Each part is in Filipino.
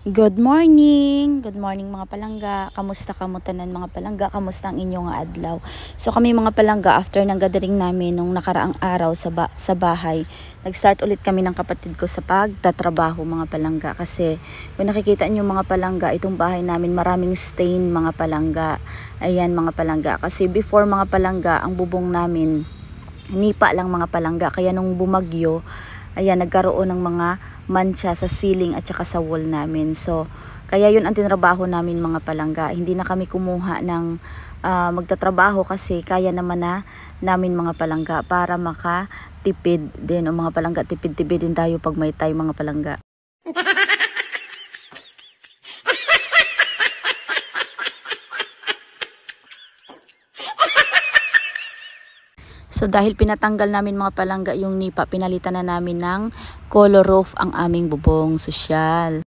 Good morning! Good morning mga palangga. Kamusta kamutanan mga palangga? Kamusta ang inyong adlaw? So kami mga palangga, after ng gathering namin nung nakaraang araw sa bahay, nag-start ulit kami ng kapatid ko sa pagtatrabaho mga palangga. Kasi kung nakikita nyo mga palangga, itong bahay namin maraming stain mga palangga. Ayan mga palangga. Kasi before mga palangga, ang bubong namin, nipa lang mga palangga. Kaya nung bumagyo, ayan, nagkaroon ng mga mancha sa ceiling at saka sa wall namin. So, kaya yun ang tinrabaho namin mga palangga. Hindi na kami kumuha ng magtatrabaho kasi kaya naman na namin mga palangga para makatipid din o mga palangga. Tipid-tipid din tayo pag may time mga palangga. So dahil pinatanggal namin mga palangga yung nipa, pinalitan na namin ng color roof ang aming bubong sosyal.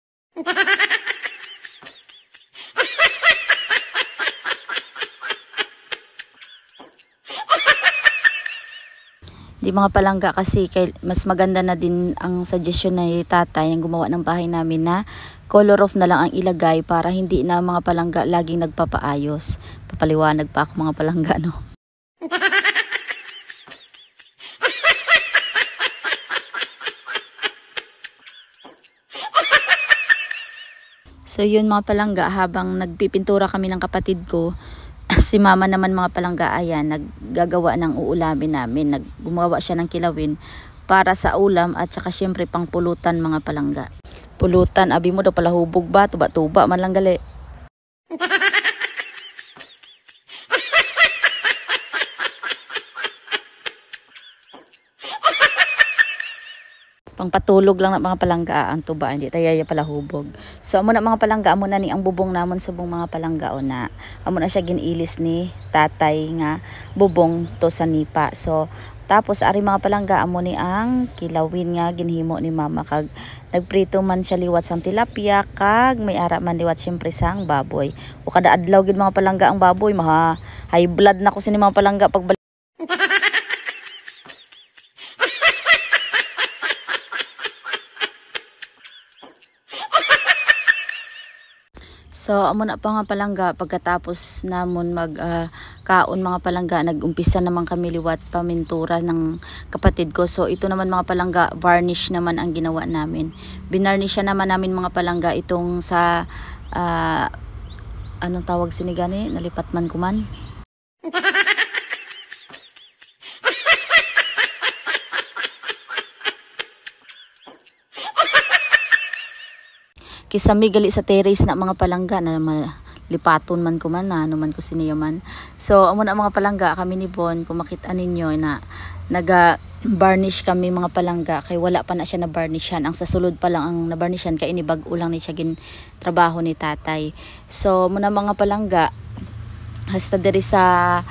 Di mga palangga kasi mas maganda na din ang suggestion ni tatay yung gumawa ng bahay namin na color roof na lang ang ilagay para hindi na mga palangga laging nagpapaayos. Papaliwanag pa ako mga palangga, no? So yun mga palangga, habang nagpipintura kami ng kapatid ko, si mama naman mga palangga, ayan, naggagawa ng uulamin namin. Gumawa siya ng kilawin para sa ulam at saka syempre pang pulutan mga palangga. Pulutan, abi mo daw pala hubog ba? Tuba-tuba man lang gali. Pangpatulog lang na mga palangga ang tuba, hindi tayo pala hubog. So amo na mga palangga, amo na ni ang bubong namon subong mga palangga o na. Amo na siya ginilis ni tatay nga bubong to sa nipa. So tapos ari mga palangga, amo ni ang kilawin nga ginhimo ni mama, kag nagprito man siya liwat sang tilapia, kag may ara man liwat syempre sang baboy. O kada adlaw gid mga palangga ang baboy, maha high blood na ko sini mga palangga pag So amo na pa nga palangga, pagkatapos namon kaon mga palangga, nagumpisa naman kami liwat pamintura ng kapatid ko. So ito naman mga palangga, varnish naman ang ginawa namin. Binarnish naman namin mga palangga itong sa anong tawag sinigani, nalipat man kuman. Kisami gali sa terrace na mga palangga na lipaton man ko man na man ko siniya man. So amo na mga palangga, kami ni Bon, kung makita ninyo na naga varnish kami mga palangga, kay wala pa na siya na varnishan. Ang sasulod pa lang ang na varnishan, kay ini bag-o lang ni siya gin trabaho ni tatay. So muna mga palangga, hasta diri sa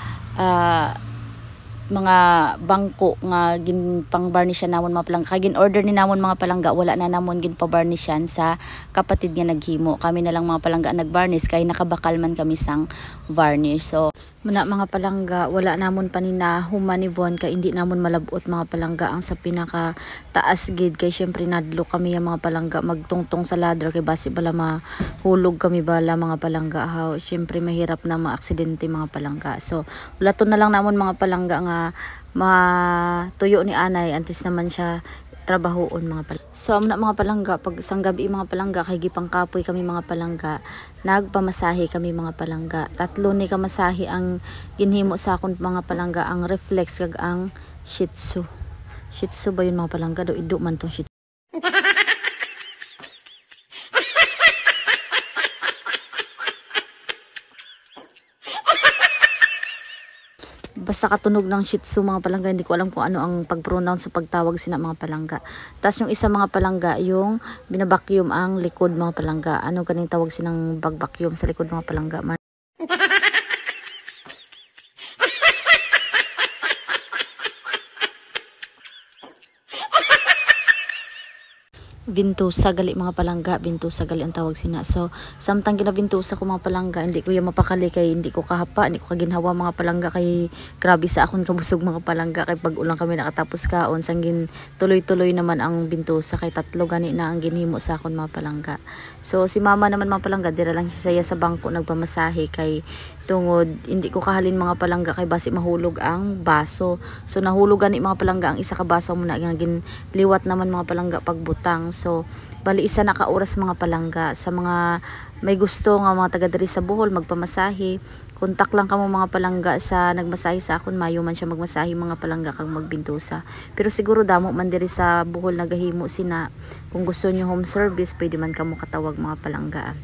mga bangko nga gin pang varnishan namon mga palangga, kagin order ni namon mga palangga, wala na namon gin pa varnishan sa kapatid nga naghimo. Kami na lang mga palangga nag-varnish, kay nakabakal man kami sang varnish. So muna mga palangga, wala namon panina human ni Von, kay hindi namon malabot mga palangga ang sa pinaka taas gid, kay syempre nadlo kami yung mga palangga magtungtong sa ladder, kay basi bala mahulog kami bala mga palangga. Syempre mahirap na maaksidente mga palangga. So wala to na lang namon mga palangga nga matuyo ni anay, antes naman siya trabahoon mga palangga. So amna mga palangga, pag sang gabi mga palangga, kay gipang kapoy kami mga palangga, nagpamasahe kami mga palangga. 3 ni kamasahe ang ginhimo sa akon mga palangga, ang reflex kag ang shih tzu. Shih tzu ba yun mga palangga? Do ido man tong shih tzu. Basta katunog ng shih tzu mga palangga, hindi ko alam kung ano ang pag-pronounce sa pagtawag sina mga palangga. Tapos yung isa mga palangga, yung binabakyum ang likod mga palangga. Ano kaning tawag sinang bagbakyum sa likod mga palangga man? Bintusa gali mga palangga, bintusa gali ang tawag sina. So samtang ginabintusa ko mga palangga, hindi ko yung mapakali, kay hindi ko kahapa, hindi ko kaginhawa mga palangga, kay grabe sa akon kabusog mga palangga, kay pag ulang kami nakatapos kaon sanggin tuloy-tuloy naman ang bintusa, kay 3 gani na ang ginhimo sa akon mga palangga. So si mama naman mga palangga, dira lang siya sa bangko nagpamasahe kay tungod hindi ko kahalin mga palangga kay basi mahulog ang baso. So nahulog gani mga palangga ang isa ka baso mo na nga liwat naman mga palangga pagbutang. So bali isa na ka oras mga palangga sa mga may gusto nga mga taga diri sa Bohol magpamasahe. Kontak lang kamo mga palangga sa nagmasahe sa akon, mayo man siya magmasahe mga palangga kang magbintusa. Pero siguro damo man diri sa Bohol nagahimo sina. Kung gusto niyo home service, pwede man kamo katawag mga palangga.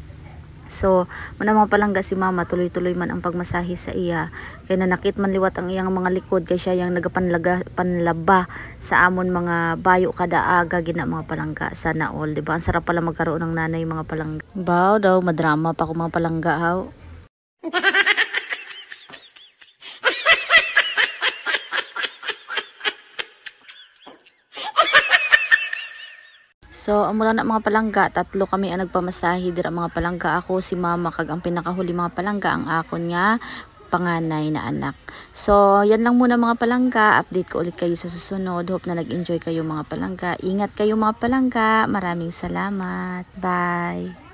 So, muna mga palangga si mama tuloy-tuloy man ang pagmasahe sa iya. Kaya nanakit man liwat ang iyang mga likod kay siya yang panlaba sa amon mga bayo kada aga gina mga palangga. Sana all, di ba? Ang sarap pala magkaroon ng nanay mga palangga. Baw daw, madrama pa ko mga palangga haw. So, amula na mga palangga, tatlo kami ang nagpamasahe dira mga palangga. Ako, si mama, kag ang pinakahuli mga palangga, ang akon nga panganay na anak. So, yan lang muna mga palangga. Update ko ulit kayo sa susunod. Hope na nag-enjoy kayo mga palangga. Ingat kayo mga palangga. Maraming salamat. Bye!